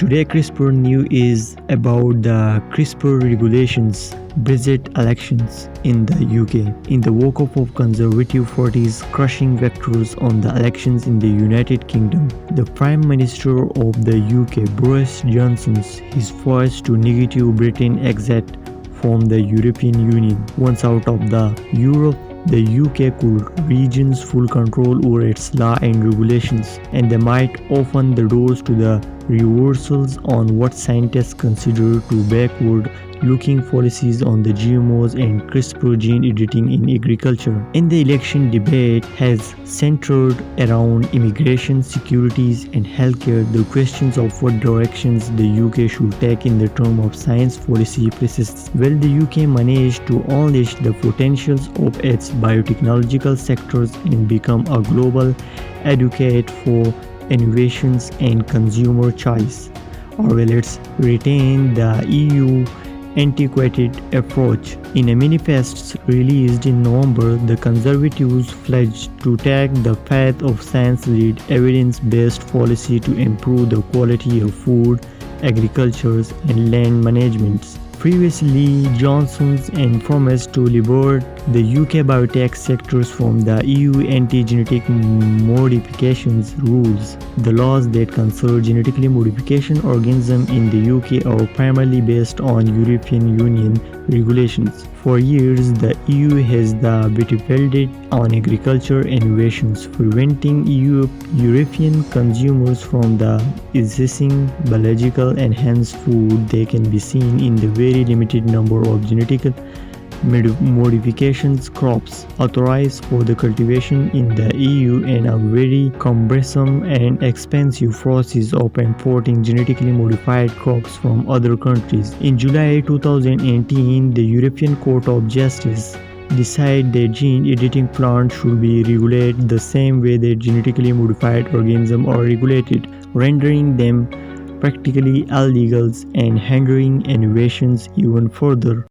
Today CRISPR News is about the CRISPR regulations Brexit elections in the UK. In the wake of Conservative Party's crushing victories on the elections in the United Kingdom, the Prime Minister of the UK, Boris Johnson, is forced to negotiate Britain's exit from the European Union. Once out of the Europe, the UK could regain full control over its law and regulations, and they might open the doors to the reversals on what scientists consider to backward-looking policies on the GMOs and CRISPR gene editing in agriculture. And the election debate has centered around immigration, securities, and healthcare. The questions of what directions the UK should take in the term of science policy persists. Will the UK manage to unleash the potentials of its biotechnological sectors and become a global advocate for innovations and consumer choice, or will it retain the EU antiquated approach? In a manifesto released in November, the Conservatives pledged to take the path of science-led, evidence-based policy to improve the quality of food, agriculture, and land management. Previously, Johnson promised to liberate the UK biotech sectors from the EU anti-genetic modifications rules. The laws that concern genetically modified organisms in the UK are primarily based on European Union regulations. For years, the EU has battlefield on agriculture innovations, preventing European consumers from accessing biological enhanced food. They can be seen in the very limited number of genetic modifications crops authorized for the cultivation in the EU and a very cumbersome and expensive process of importing genetically modified crops from other countries. In July 2018, the European Court of Justice decided that gene editing plants should be regulated the same way that genetically modified organisms are regulated, rendering them practically illegal and hindering innovations even further.